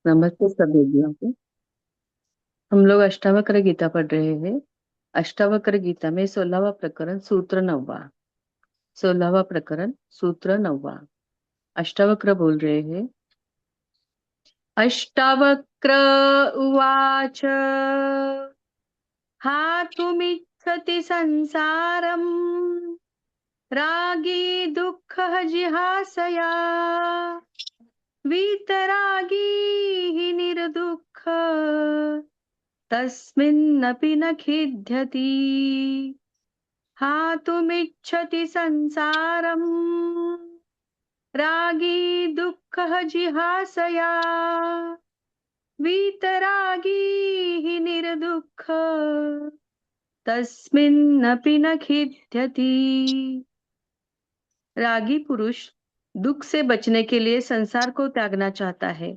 नमस्ते सभी देवियों को। हम लोग अष्टावक्र गीता पढ़ रहे हैं। अष्टावक्र गीता में 16वां प्रकरण सूत्र 9वां। 16वां प्रकरण सूत्र 9वां। अष्टावक्र बोल रहे हैं। अष्टावक्र उवाच हातुमिच्छति संसारम् रागी दुःखः जिहासया वीतरागी हि निर्दुःख तस्मिन्नपि न खिद्यति। हातुमिच्छति संसारम् रागी दुःखः जिहासया वीतरागी हि निर्दुःख तस्मिन्नपि न खिद्यति। रागी पुरुष दुख से बचने के लिए संसार को त्यागना चाहता है,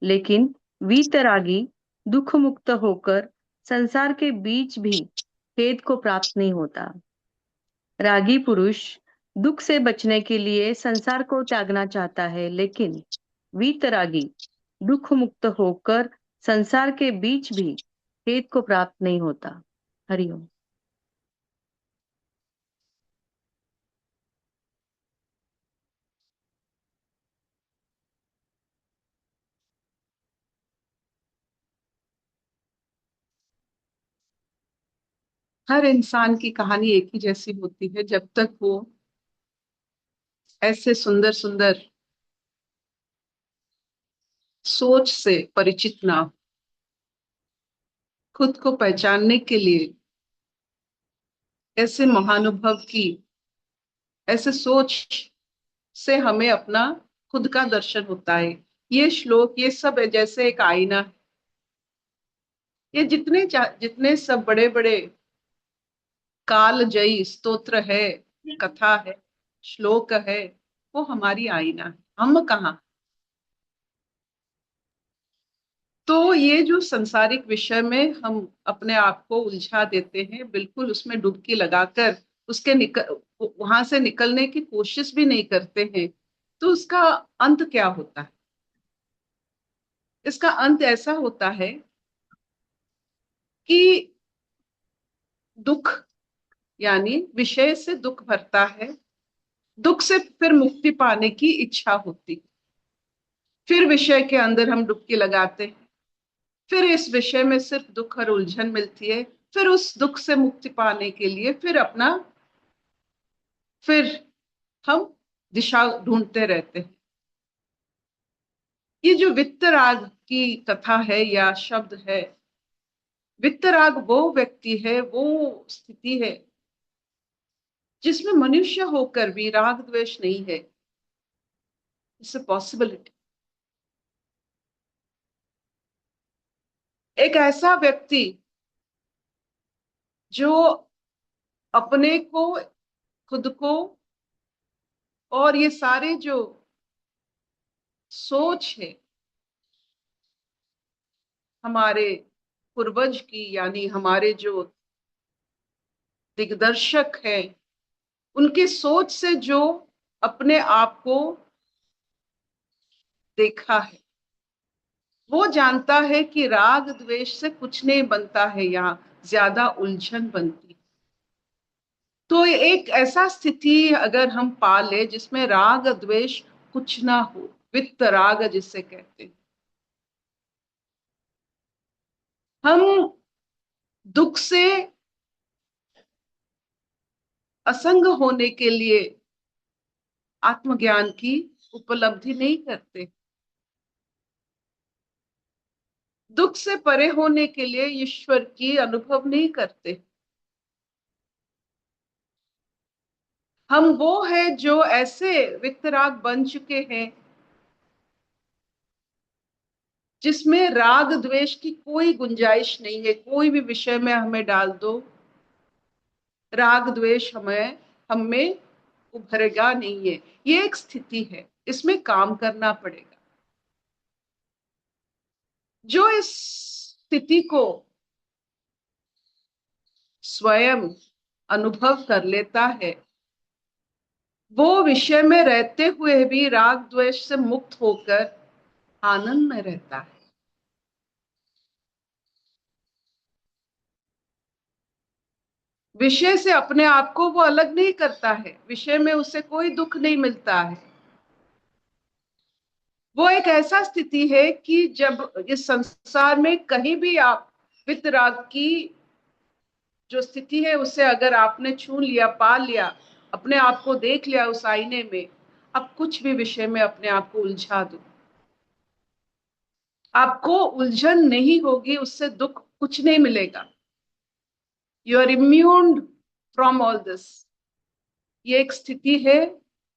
लेकिन वीतरागी दुख मुक्त होकर संसार के बीच भी खेद को प्राप्त नहीं होता। रागी पुरुष दुख से बचने के लिए संसार को त्यागना चाहता है, लेकिन वीतरागी दुख मुक्त होकर संसार के बीच भी खेद को प्राप्त नहीं होता। हरिओम। हर इंसान की कहानी एक ही जैसी होती है जब तक वो ऐसे सुंदर सुंदर सोच से परिचित ना हो। खुद को पहचानने के लिए ऐसे महानुभव की ऐसे सोच से हमें अपना खुद का दर्शन होता है। ये श्लोक ये सब है जैसे एक आईना है। ये जितने सब बड़े बड़े कालजयी स्तोत्र है, कथा है, श्लोक है, वो हमारी आईना है। हम कहाँ। तो ये जो संसारिक विषय में हम अपने आप को उलझा देते हैं, बिल्कुल उसमें डुबकी लगाकर उसके वहां से निकलने की कोशिश भी नहीं करते हैं, तो उसका अंत क्या होता है? इसका अंत ऐसा होता है कि दुख, यानी विषय से दुख भरता है। दुख से फिर मुक्ति पाने की इच्छा होती, फिर विषय के अंदर हम डुबकी लगाते हैं, फिर इस विषय में सिर्फ दुख और उलझन मिलती है। फिर उस दुख से मुक्ति पाने के लिए फिर हम दिशा ढूंढते रहते हैं। ये जो वित्तराग की कथा है या शब्द है, वित्तराग वो व्यक्ति है, वो स्थिति है जिसमें मनुष्य होकर भी राग द्वेष नहीं है। It's a possibility. एक ऐसा व्यक्ति जो अपने को, खुद को और ये सारे जो सोच है हमारे पूर्वज की, यानी हमारे जो दिग्दर्शक हैं, उनके सोच से जो अपने आप को देखा है, वो जानता है कि राग द्वेष से कुछ नहीं बनता है, यहाँ ज्यादा उलझन बनती है। तो एक ऐसा स्थिति अगर हम पा ले जिसमें राग द्वेष कुछ ना हो, वित्त राग जिसे कहते हैं, हम दुख से असंग होने के लिए आत्मज्ञान की उपलब्धि नहीं करते, दुख से परे होने के लिए ईश्वर की अनुभव नहीं करते। हम वो है जो ऐसे वितराग बन चुके हैं जिसमें राग द्वेष की कोई गुंजाइश नहीं है। कोई भी विषय में हमें डाल दो, राग द्वेष हमें उभरेगा नहीं है। ये एक स्थिति है, इसमें काम करना पड़ेगा। जो इस स्थिति को स्वयं अनुभव कर लेता है, वो विषय में रहते हुए भी राग द्वेष से मुक्त होकर आनंद में रहता है। विषय से अपने आप को वो अलग नहीं करता है, विषय में उसे कोई दुख नहीं मिलता है। वो एक ऐसा स्थिति है कि जब इस संसार में कहीं भी आप वितराग की जो स्थिति है उसे अगर आपने छू लिया, पा लिया, अपने आप को देख लिया उस आईने में, अब कुछ भी विषय में अपने आप को उलझा दो, आपको उलझन नहीं होगी, उससे दुख कुछ नहीं मिलेगा। You are immune from all this. ये एक स्थिति है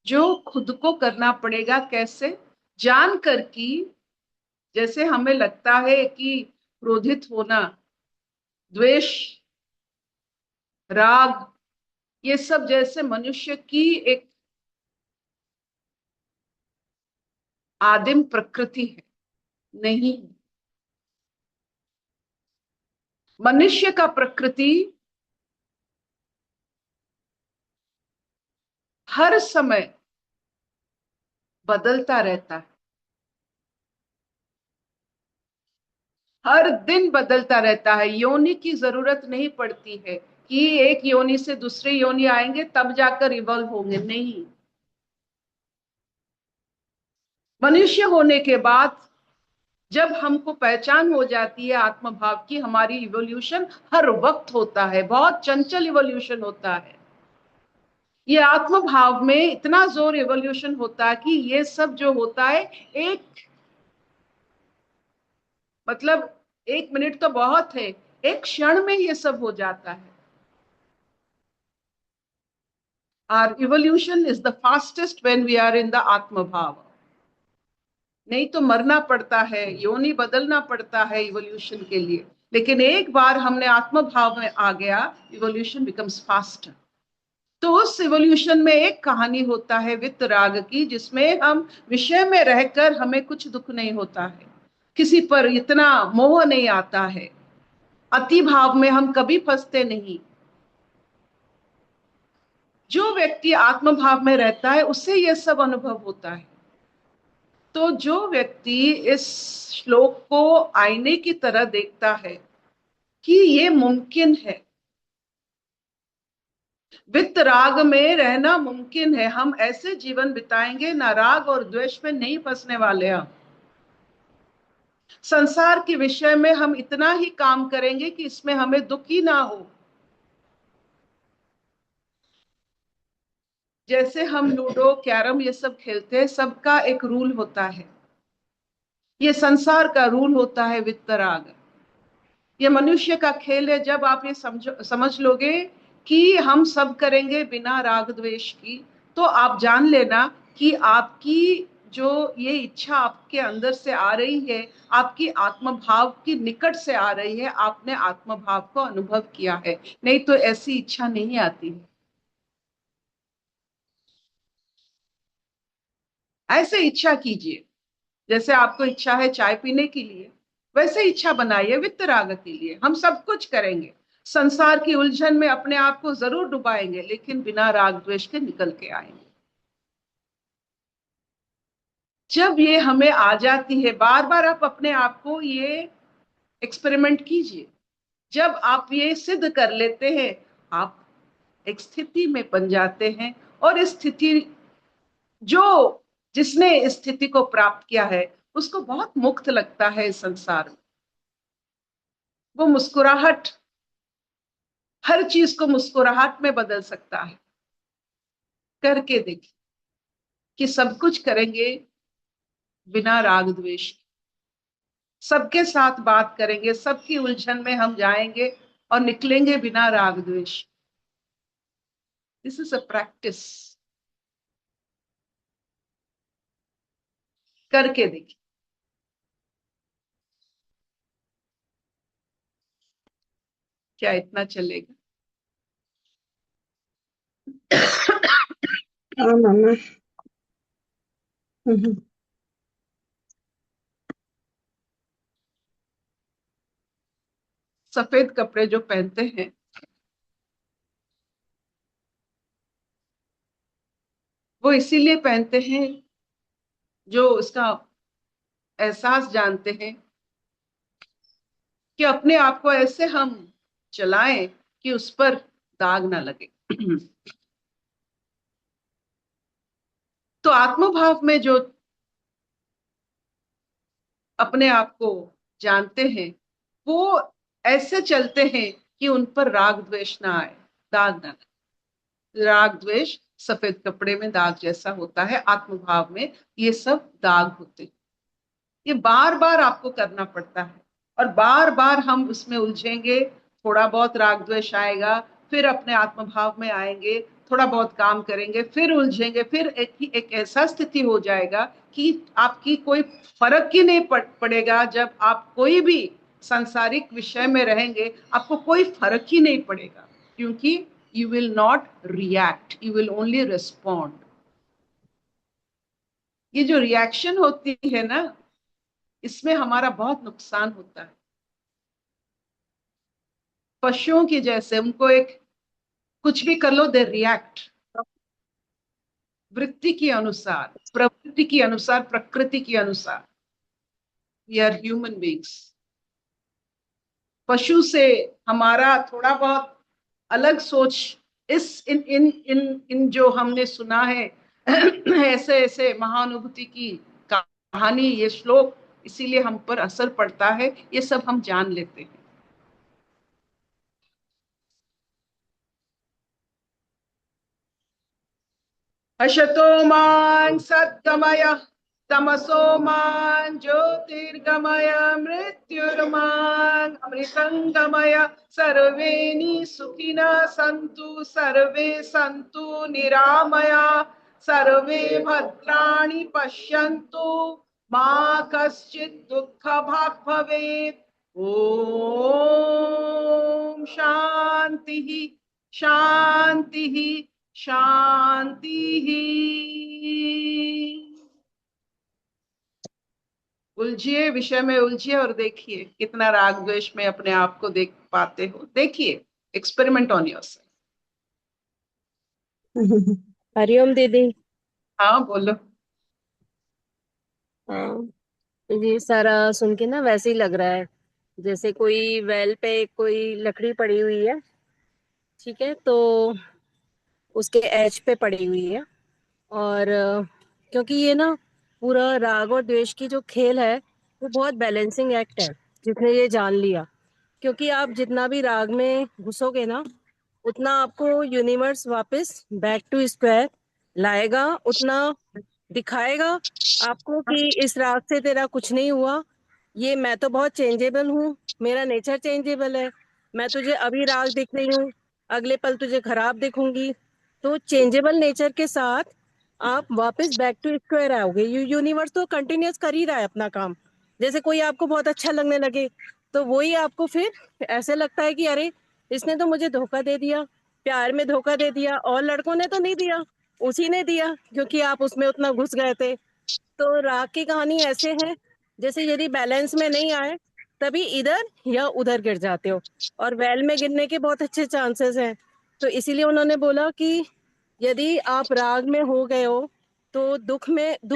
जो खुद को करना पड़ेगा। कैसे? जान कर कि जैसे हमें लगता है कि क्रोधित होना, द्वेष, राग, ये सब जैसे मनुष्य की एक आदिम प्रकृति है, नहीं। मनुष्य का प्रकृति हर समय बदलता रहता है, हर दिन बदलता रहता है। योनि की जरूरत नहीं पड़ती है कि एक योनि से दूसरे योनि आएंगे तब जाकर इवॉल्व होंगे, नहीं। मनुष्य होने के बाद जब हमको पहचान हो जाती है आत्म भाव की, हमारी इवोल्यूशन हर वक्त होता है, बहुत चंचल इवोल्यूशन होता है। ये आत्म भाव में इतना जोर इवोल्यूशन होता है कि ये सब जो होता है एक, मतलब 1 मिनट तो बहुत है, एक क्षण में ये सब हो जाता है। Our evolution is the fastest when we are in the आत्म भाव। नहीं तो मरना पड़ता है, योनि बदलना पड़ता है इवोल्यूशन के लिए। लेकिन एक बार हमने आत्म भाव में आ गया, इवोल्यूशन बिकम्स फास्टर। तो उस इवोल्यूशन में एक कहानी होता है वित्त राग की, जिसमें हम विषय में रहकर हमें कुछ दुख नहीं होता है, किसी पर इतना मोह नहीं आता है, अति भाव में हम कभी फंसते नहीं। जो व्यक्ति आत्म भाव में रहता है उससे यह सब अनुभव होता है। तो जो व्यक्ति इस श्लोक को आईने की तरह देखता है कि ये मुमकिन है, वित्त राग में रहना मुमकिन है, हम ऐसे जीवन बिताएंगे ना, राग और द्वेष में नहीं फंसने वाले हम। संसार के विषय में हम इतना ही काम करेंगे कि इसमें हमें दुख ही ना हो। जैसे हम लूडो, कैरम ये सब खेलते हैं, सबका एक रूल होता है। ये संसार का रूल होता है वित्त राग। ये मनुष्य का खेल है। जब आप ये समझ लोगे कि हम सब करेंगे बिना राग द्वेष की, तो आप जान लेना कि आपकी जो ये इच्छा आपके अंदर से आ रही है, आपकी आत्म भाव की निकट से आ रही है, आपने आत्म भाव को अनुभव किया है। नहीं तो ऐसी इच्छा नहीं आती है। ऐसे इच्छा कीजिए, जैसे आपको इच्छा है चाय पीने के लिए, वैसे इच्छा बनाइए वित्त राग के लिए। हम सब कुछ करेंगे, संसार की उलझन में अपने आप को जरूर डुबाएंगे, लेकिन बिना राग द्वेष के निकल के आएंगे। जब ये हमें आ जाती है, बार बार आप अपने आप को ये एक्सपेरिमेंट कीजिए। जब आप ये सिद्ध कर लेते हैं, आप एक स्थिति में बन जाते हैं। और इस स्थिति, जो जिसने इस स्थिति को प्राप्त किया है, उसको बहुत मुक्त लगता है इस संसार में। वो मुस्कुराहट, हर चीज को मुस्कुराहट में बदल सकता है। करके देखिए कि सब कुछ करेंगे बिना राग द्वेष, सबके साथ बात करेंगे, सबकी उलझन में हम जाएंगे और निकलेंगे बिना राग द्वेष। This is a practice. करके देखिए क्या इतना चलेगा। हाँ मामा। हम्म। सफेद कपड़े जो पहनते हैं, वो इसीलिए पहनते हैं, जो उसका एहसास जानते हैं कि अपने आप को ऐसे हम चलाएं कि उस पर दाग ना लगे। तो आत्मभाव में जो अपने आप को जानते हैं वो ऐसे चलते हैं कि उन पर राग द्वेष ना आए, दाग ना लगे। राग द्वेष सफेद कपड़े में दाग जैसा होता है, आत्मभाव में ये सब दाग होते हैं। ये बार बार आपको करना पड़ता है और बार बार हम उसमें उलझेंगे। थोड़ा बहुत राग द्वेष आएगा, फिर अपने आत्मभाव में आएंगे, थोड़ा बहुत काम करेंगे, फिर उलझेंगे, फिर एक ऐसा स्थिति हो जाएगा कि आपकी कोई फर्क ही नहीं पड़ेगा। जब आप कोई भी सांसारिक विषय में रहेंगे आपको कोई फर्क ही नहीं पड़ेगा, क्योंकि you will not react, you will only respond. ये जो रिएक्शन होती है ना, इसमें हमारा बहुत नुकसान होता है। पशुओं की जैसे उनको एक कुछ भी कर लो, दे रिएक्ट वृत्ति के अनुसार, प्रवृत्ति के अनुसार, प्रकृति के अनुसार। We are human beings. पशु से हमारा थोड़ा बहुत अलग सोच, इस इन इन इन इन जो हमने सुना है ऐसे ऐसे महानुभूति की कहानी, ये श्लोक, इसीलिए हम पर असर पड़ता है, ये सब हम जान लेते हैं। अशतो मां सद्गमय, तमसो मां ज्योतिर्गमय, मृत्युर्मां अमृतंगमय। सर्वे सुखिनः सन्तु, सर्वे सन्तु निरामया, सर्वे भद्राणि पश्यन्तु, मा कश्चित् दुःखभाग् भवेत्। ओम शांति शांति शांति ही। उलझिए, विषय में उलझिए और देखिए कितना राग द्वेष में अपने आप को देख पाते हो। देखिए, एक्सपेरिमेंट ऑन योरसेल्फ। हरिओम दीदी। हाँ बोलो। हाँ, ये सारा सुन के ना वैसे ही लग रहा है जैसे कोई वेल पे कोई लकड़ी पड़ी हुई है, ठीक है, तो उसके एज पे पड़ी हुई है। और क्योंकि ये ना पूरा राग और द्वेष की जो खेल है वो बहुत बैलेंसिंग एक्ट है, जिसने ये जान लिया। क्योंकि आप जितना भी राग में घुसोगे ना, उतना आपको यूनिवर्स वापस बैक टू स्क्वायर लाएगा, उतना दिखाएगा आपको कि इस राग से तेरा कुछ नहीं हुआ। ये मैं तो बहुत चेंजेबल हूँ, मेरा नेचर चेंजेबल है। मैं तुझे अभी राग दिख रही हूँ, अगले पल तुझे खराब दिखूंगी। तो चेंजेबल नेचर के साथ आप वापस बैक टू स्क्वायर आओगे। यूनिवर्स तो कंटिन्यूस कर ही रहा है अपना काम। जैसे कोई आपको बहुत अच्छा लगने लगे तो वही आपको फिर ऐसे लगता है कि अरे इसने तो मुझे धोखा दे दिया, प्यार में धोखा दे दिया, और लड़कों ने तो नहीं दिया, उसी ने दिया, क्योंकि आप उसमें उतना घुस गए थे। तो राग की कहानी ऐसे है, जैसे यदि बैलेंस में नहीं आए तभी इधर या उधर गिर जाते हो, और वेल में गिरने के बहुत अच्छे चांसेस हैं। तो इसीलिए उन्होंने बोला कि यदि आप राग में हो गए हो तो दुख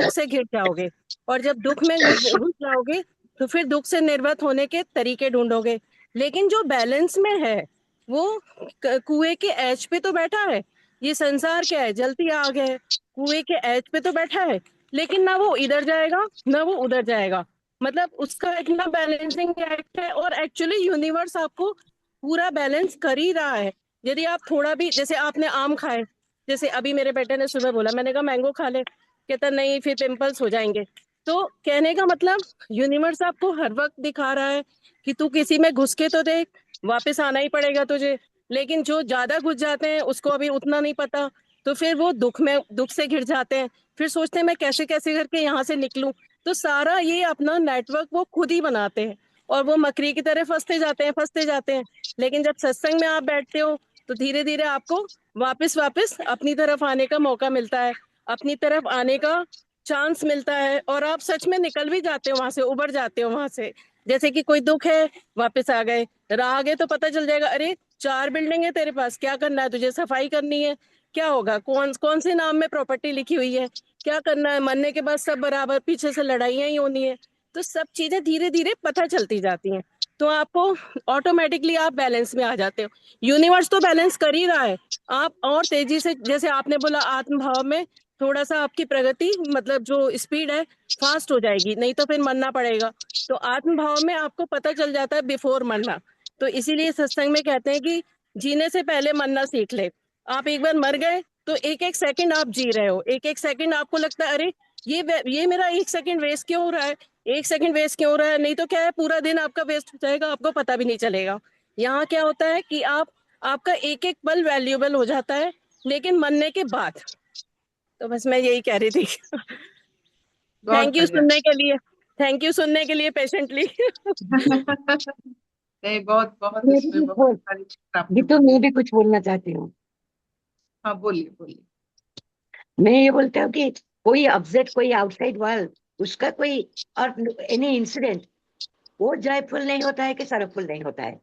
से घिर जाओगे, और जब दुख में घुस जाओगे तो फिर दुख से निर्वत होने के तरीके ढूंढोगे। लेकिन जो बैलेंस में है वो कुएं के एज पे तो बैठा है। ये संसार क्या है, जलती आग है, कुएं के एज पे तो बैठा है, लेकिन ना वो इधर जाएगा ना वो उधर जाएगा। मतलब उसका इतना बैलेंसिंग एक्ट है, और एक्चुअली यूनिवर्स आपको पूरा बैलेंस कर ही रहा है। यदि आप थोड़ा भी, जैसे आपने आम खाए, जैसे अभी मेरे बेटे ने सुबह बोला, मैंने कहा मैंगो खा ले, कहता नहीं फिर पिंपल्स हो जाएंगे। तो कहने का मतलब यूनिवर्स आपको हर वक्त दिखा रहा है कि तू किसी में घुस के तो देख, वापस आना ही पड़ेगा तुझे। लेकिन जो ज्यादा घुस जाते हैं उसको अभी उतना नहीं पता, तो फिर वो दुख से घिर जाते हैं, फिर सोचते हैं मैं कैसे कैसे करके यहाँ से निकलूं। तो सारा ये अपना नेटवर्क वो खुद ही बनाते हैं, और वो मकड़ी की तरह फंसते जाते हैं, फंसते जाते हैं। लेकिन जब सत्संग में आप बैठते हो तो धीरे धीरे आपको वापस वापस अपनी तरफ आने का मौका मिलता है, अपनी तरफ आने का चांस मिलता है, और आप सच में निकल भी जाते हो वहां से, उबर जाते हो वहां से। जैसे कि कोई दुख है, वापस आ गए, राग है तो पता चल जाएगा, अरे 4 बिल्डिंग है तेरे पास, क्या करना है तुझे, सफाई करनी है, क्या होगा, कौन कौन से नाम में प्रॉपर्टी लिखी हुई है, क्या करना है, मरने के बाद सब बराबर, पीछे से लड़ाइयां ही होनी है। तो सब चीजें धीरे धीरे पता चलती जाती हैं, तो आपको ऑटोमेटिकली आप बैलेंस में आ जाते हो। यूनिवर्स तो बैलेंस कर ही रहा है। आप और तेजी से, जैसे आपने बोला आत्म भाव में थोड़ा सा आपकी प्रगति, मतलब जो स्पीड है फास्ट हो जाएगी, नहीं तो फिर मरना पड़ेगा। तो आत्म भाव में आपको पता चल जाता है बिफोर मरना। तो इसीलिए सत्संग में कहते हैं कि जीने से पहले मरना सीख ले। आप एक बार मर गए तो एक एक सेकंड आप जी रहे हो, एक एक सेकंड आपको लगता है अरे ये मेरा एक सेकंड वेस्ट क्यों हो रहा है, एक सेकंड वेस्ट क्यों हो रहा है, नहीं तो क्या है पूरा दिन आपका वेस्ट हो जाएगा, आपको पता भी नहीं चलेगा। यहाँ क्या होता है कि आपका एक एक पल वैल्यूएबल हो जाता है, लेकिन मरने के बाद। तो बस मैं यही कह रही थी। बहुत थैंक यू बढ़िया। सुनने के लिए, थैंक यू सुनने के लिए पेशेंटली। नहीं, बहुत बहुत मैं इसमें भी बहुत बोल सारी चीजें आपने गीतू, बोली। मैं भी कुछ बोलना चाहती हूँ। हाँ, बोलिए बोलिए। मैं ये बोलता हूँ कि कोई अपसेट, कोई आउटसाइड वर्ल्ड, उसका कोई और एनी इंसिडेंट, वो जयफुल नहीं होता है कि सरफुल नहीं होता है।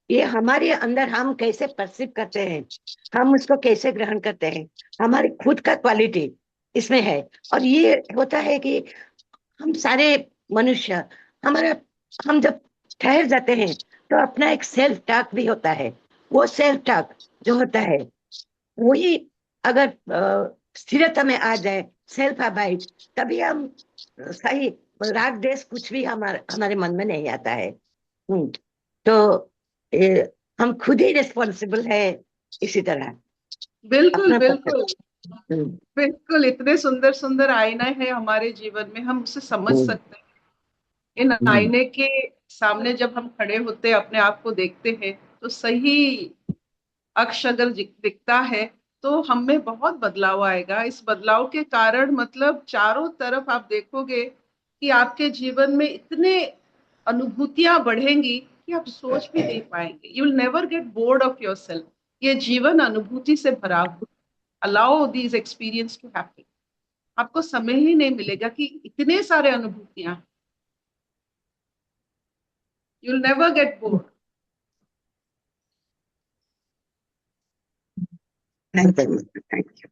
ये हमारे अंदर हम कैसे परसीव करते हैं, हम उसको कैसे ग्रहण करते हैं, हमारी खुद का क्वालिटी इसमें है। और ये होता है कि हम सारे मनुष्य, हमारा, हम जब ठहर जाते हैं तो अपना एक सेल्फ टॉक भी होता है। वो सेल्फ टॉक जो होता है, वही अगर स्थिरता में आ जाए, सेल्फ अबाइड, तभी हम सही, राग देश कुछ भी हमारे हमारे मन में नहीं आता है। तो हम खुद ही रिस्पॉन्सिबल है इसी तरह बिल्कुल अपना बिल्कुल। पकड़। हम्म, बिल्कुल, इतने सुंदर सुंदर आईना है हमारे जीवन में, हम उसे समझ हम्म, सकते हैं। इन हम्म, आईने के सामने जब हम खड़े होते हैं, अपने आप को देखते हैं, तो सही अक्ष अगर दिखता है, तो हम में बहुत बदलाव आएगा। इस बदलाव के कारण मतलब चारों तरफ आप देखोगे कि आपके जीवन में इतने अनुभूतियां बढ़ेंगी कि आप सोच भी नहीं पाएंगे। You will never get bored of yourself. ये जीवन अनुभूति से भरा हुआ। Allow these experience to happen. आपको समय ही नहीं मिलेगा कि इतने सारे अनुभूतियां। You will never get bored. Thank you.